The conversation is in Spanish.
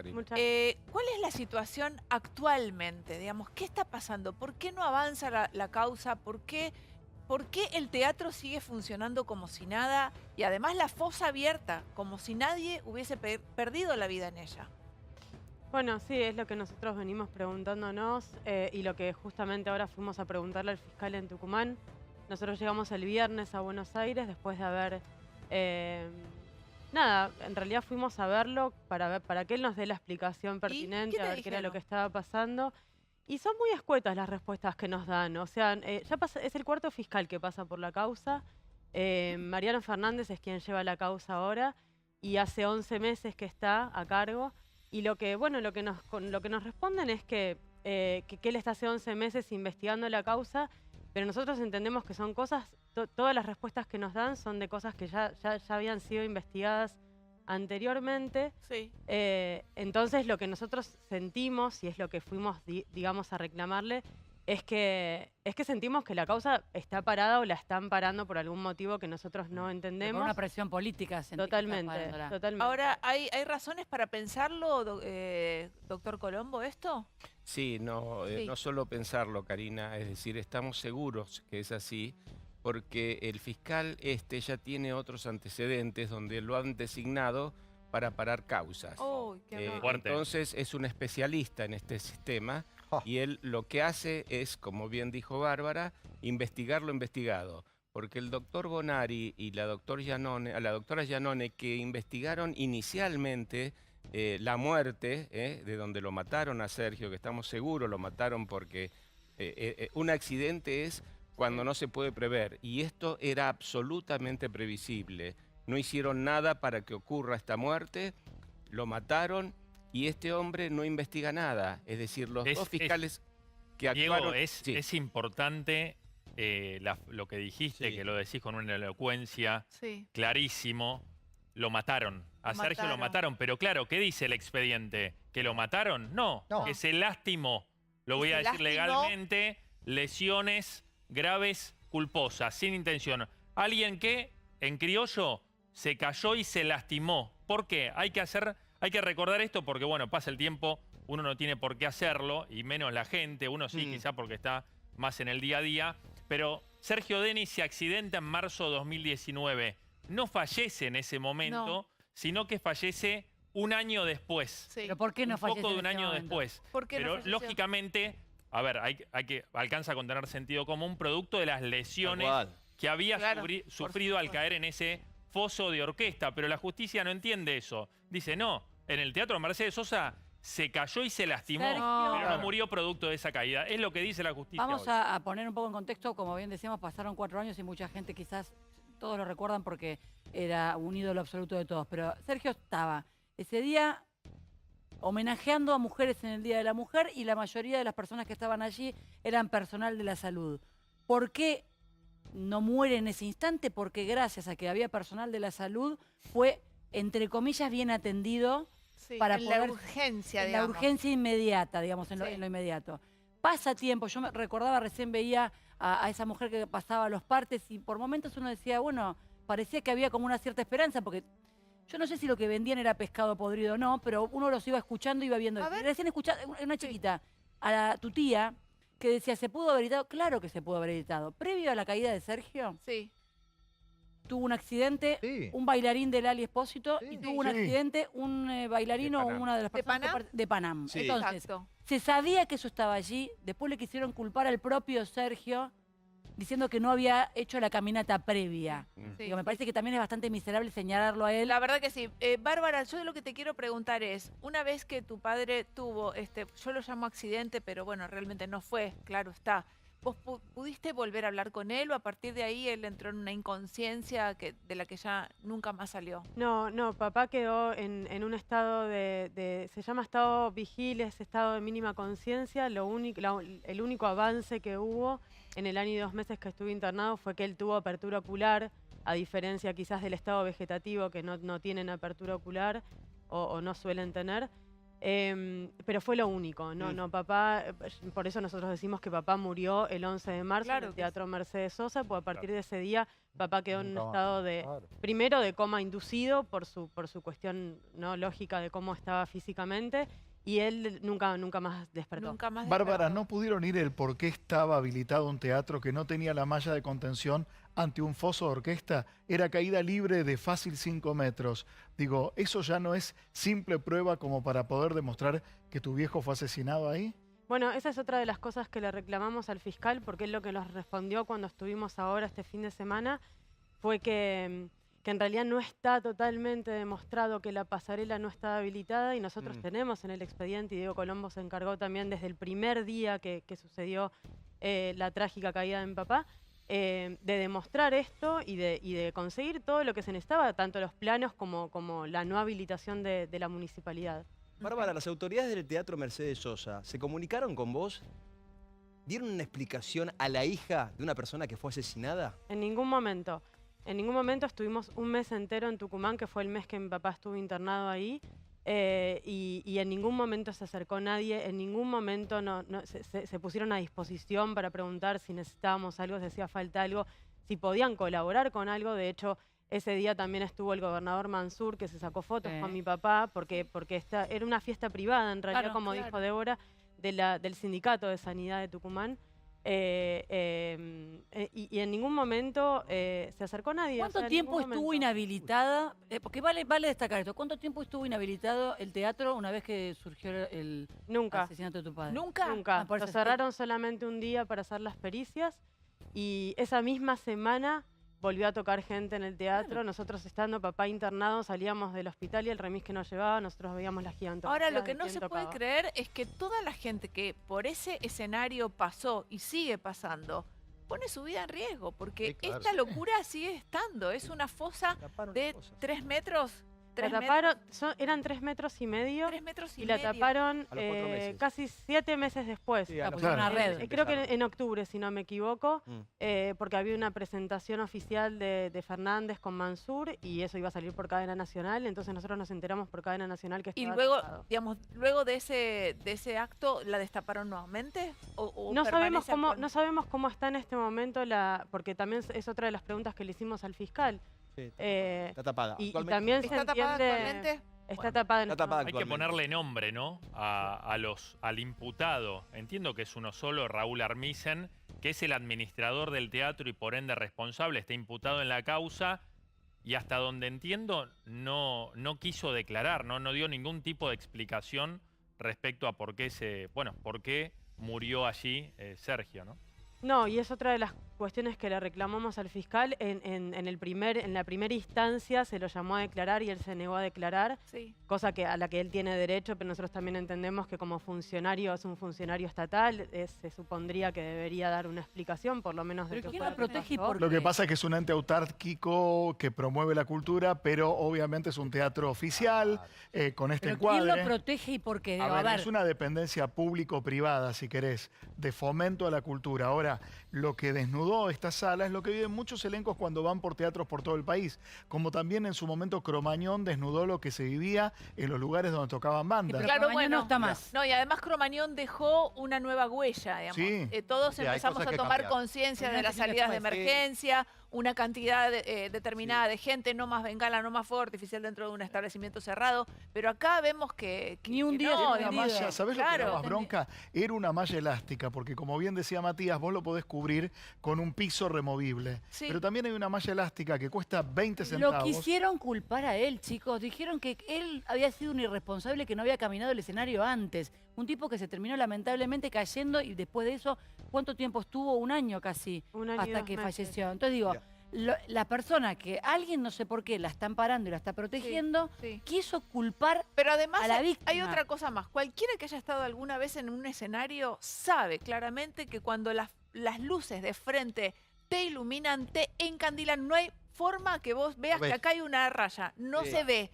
Karina. ¿Cuál es la situación actualmente? Digamos, ¿qué está pasando? ¿Por qué no avanza la causa? ¿Por qué el teatro sigue funcionando como si nada? Y además la fosa abierta, como si nadie hubiese perdido la vida en ella. Bueno, sí, es lo que nosotros venimos preguntándonos y lo que justamente ahora fuimos a preguntarle al fiscal en Tucumán. Nosotros llegamos el viernes a Buenos Aires después de haber... nada, en realidad fuimos a verlo para que él nos dé la explicación pertinente, a ver qué era lo que estaba pasando. Y son muy escuetas las respuestas que nos dan. O sea, es el cuarto fiscal que pasa por la causa. Mariano Fernández es quien lleva la causa ahora y hace 11 meses que está a cargo. Y lo que nos responden es que él está hace 11 meses investigando la causa, pero nosotros entendemos que son cosas, todas las respuestas que nos dan son de cosas que ya habían sido investigadas anteriormente. Sí. Entonces lo que nosotros sentimos, y es lo que fuimos, digamos, a reclamarle, es que sentimos que la causa está parada o la están parando por algún motivo que nosotros no entendemos. Por una presión política. Totalmente. Ahora, ¿hay razones para pensarlo, doctor Colombo, esto? Sí, no solo pensarlo, Karina, es decir, estamos seguros que es así, porque el fiscal ya tiene otros antecedentes donde lo han designado para parar causas. Oh, qué entonces es un especialista en este sistema y él lo que hace es, como bien dijo Bárbara, investigar lo investigado. Porque el doctor Bonari y la doctora Giannone, que investigaron inicialmente la muerte de donde lo mataron a Sergio, que estamos seguros lo mataron porque un accidente es cuando no se puede prever. Y esto era absolutamente previsible. No hicieron nada para que ocurra esta muerte, lo mataron y este hombre no investiga nada. Es decir, los dos fiscales que actuaron... Diego, es importante lo que dijiste, que lo decís con una elocuencia clarísimo. Lo mataron. A Sergio lo mataron. Pero claro, ¿qué dice el expediente? ¿Que lo mataron? No, que se lastimó. Lo voy a decir legalmente. Lesiones graves culposas, sin intención. Alguien que, en criollo, se cayó y se lastimó. ¿Por qué? Hay que recordar esto porque, bueno, pasa el tiempo, uno no tiene por qué hacerlo, y menos la gente, uno sí, quizá porque está más en el día a día. Pero Sergio Denis se accidenta en marzo de 2019. No fallece en ese momento, sino que fallece un año después. Sí. ¿Pero por qué no fallece? Un poco de un año después. ¿Por qué Pero no lógicamente, a ver, alcanza con tener sentido común, producto de las lesiones que había sufrido al caer en ese foso de orquesta. Pero la justicia no entiende eso. Dice, no, en el Teatro Mercedes Sosa se cayó y se lastimó, pero no murió producto de esa caída. Es lo que dice la justicia. Vamos a poner un poco en contexto. Como bien decíamos, pasaron 4 años y mucha gente quizás, todos lo recuerdan porque era un ídolo absoluto de todos. Pero Sergio estaba ese día homenajeando a mujeres en el Día de la Mujer y la mayoría de las personas que estaban allí eran personal de la salud. ¿Por qué no muere en ese instante? Porque gracias a que había personal de la salud fue, entre comillas, bien atendido para poder... la urgencia, digamos. La urgencia inmediata, digamos, en lo inmediato. Pasa tiempo, yo me recordaba, recién veía a esa mujer que pasaba los partes y por momentos uno decía, bueno, parecía que había como una cierta esperanza, porque yo no sé si lo que vendían era pescado podrido o no, pero uno los iba escuchando, iba viendo. Recién escuchaba una chiquita, tu tía, que decía, ¿se pudo haber evitado? Claro que se pudo haber evitado. Previo a la caída de Sergio, tuvo un accidente un bailarín del Ali Espósito y tuvo un accidente un bailarino o una de las personas de Panam. Entonces, se sabía que eso estaba allí, después le quisieron culpar al propio Sergio diciendo que no había hecho la caminata previa. Digo, me parece que también es bastante miserable señalarlo a él. La verdad que sí. Bárbara, yo lo que te quiero preguntar es, una vez que tu padre tuvo, yo lo llamo accidente, pero bueno, realmente no fue, claro está. ¿Vos pudiste volver a hablar con él o a partir de ahí él entró en una inconsciencia de la que ya nunca más salió? No, papá quedó en un estado se llama estado vigilia, es estado de mínima conciencia. El único avance que hubo en el año y 2 meses que estuve internado fue que él tuvo apertura ocular, a diferencia quizás del estado vegetativo que no tienen apertura ocular o no suelen tener. Pero fue lo único, no, papá, por eso nosotros decimos que papá murió el 11 de marzo en el Teatro Mercedes Sosa, porque a partir de ese día papá quedó en un estado de, primero de coma inducido por su cuestión no lógica de cómo estaba físicamente, y él nunca más despertó. Bárbara, ¿no pudieron ir el por qué estaba habilitado un teatro que no tenía la malla de contención ante un foso de orquesta? Era caída libre de fácil 5 metros. Digo, ¿eso ya no es simple prueba como para poder demostrar que tu viejo fue asesinado ahí? Bueno, esa es otra de las cosas que le reclamamos al fiscal, porque él lo que nos respondió cuando estuvimos ahora este fin de semana fue que en realidad no está totalmente demostrado que la pasarela no está habilitada, y nosotros tenemos en el expediente, y Diego Colombo se encargó también desde el primer día que sucedió la trágica caída de mi papá, de demostrar esto y de conseguir todo lo que se necesitaba, tanto los planos como la no habilitación de la municipalidad. Bárbara, las autoridades del Teatro Mercedes Sosa, ¿se comunicaron con vos? ¿Dieron una explicación a la hija de una persona que fue asesinada? En ningún momento. En ningún momento. Estuvimos un mes entero en Tucumán, que fue el mes que mi papá estuvo internado ahí, y en ningún momento se acercó nadie, en ningún momento se pusieron a disposición para preguntar si necesitábamos algo, si hacía falta algo, si podían colaborar con algo. De hecho, ese día también estuvo el gobernador Mansur, que se sacó fotos con mi papá, porque esta era una fiesta privada, en realidad, como dijo Débora, del Sindicato de Sanidad de Tucumán. Y en ningún momento se acercó nadie. ¿Cuánto tiempo estuvo inhabilitada? Porque vale destacar esto. ¿Cuánto tiempo estuvo inhabilitado el teatro una vez que surgió el asesinato de tu padre? Nunca. Lo cerraron solamente un día para hacer las pericias, y esa misma semana volvió a tocar gente en el teatro. Claro. Nosotros, estando papá internado, salíamos del hospital y el remis que nos llevaba, nosotros veíamos la gigantografía. Ahora, lo que no se puede creer es que toda la gente que por ese escenario pasó y sigue pasando, pone su vida en riesgo, porque esta locura sigue estando. Es una fosa de 3 metros. Eran 3 metros y medio. 3 metros y la taparon casi 7 meses después. Sí, una red. Creo que en octubre, si no me equivoco, porque había una presentación oficial de Fernández con Mansur, y eso iba a salir por cadena nacional. Entonces nosotros nos enteramos por cadena nacional que estaba. Y luego, digamos, luego de ese acto, ¿la destaparon nuevamente? No sabemos cómo está en este momento, porque también es otra de las preguntas que le hicimos al fiscal. Sí, está tapada. Y también ¿Está tapada actualmente? Está tapada. Hay que ponerle nombre, ¿no? Al imputado. Entiendo que es uno solo, Raúl Armisen, que es el administrador del teatro y por ende responsable, está imputado en la causa, y hasta donde entiendo no quiso declarar, no dio ningún tipo de explicación respecto a por qué murió allí Sergio, ¿no? No, y es otra de las cuestiones que le reclamamos al fiscal. En la primera instancia se lo llamó a declarar y él se negó a declarar, cosa a la que él tiene derecho, pero nosotros también entendemos que como funcionario, es un funcionario estatal, se supondría que debería dar una explicación, por lo menos de ¿Quién lo protege? Lo que pasa es que es un ente autárquico que promueve la cultura, pero obviamente es un teatro oficial, con este encuadre. ¿Quién lo protege y por qué? Es una dependencia público-privada, si querés, de fomento a la cultura. Ahora, lo que desnudó esta sala es lo que viven muchos elencos cuando van por teatros por todo el país, como también en su momento Cromañón desnudó lo que se vivía en los lugares donde tocaban bandas. Pero claro, bueno, no está más. No, y además Cromañón dejó una nueva huella, digamos. Sí. Todos empezamos a tomar conciencia de las salidas de emergencia, una cantidad determinada de gente, no más bengala, no más fuego artificial dentro de un establecimiento cerrado, pero acá vemos que ni un día no, una malla, ¿sabés lo que era más bronca? Era una malla elástica, porque como bien decía Matías, vos lo podés cubrir con un piso removible, pero también hay una malla elástica que cuesta 20 centavos. Lo quisieron culpar a él, chicos, dijeron que él había sido un irresponsable, que no había caminado el escenario antes, un tipo que se terminó lamentablemente cayendo, y después de eso, ¿cuánto tiempo estuvo? Un año casi, hasta que falleció. Entonces digo, la persona que alguien, no sé por qué, la está amparando y la está protegiendo, quiso culpar pero además a la víctima. Hay otra cosa más. Cualquiera que haya estado alguna vez en un escenario sabe claramente que cuando las luces de frente te iluminan, te encandilan, no hay forma que vos veas que acá hay una raya. No se ve.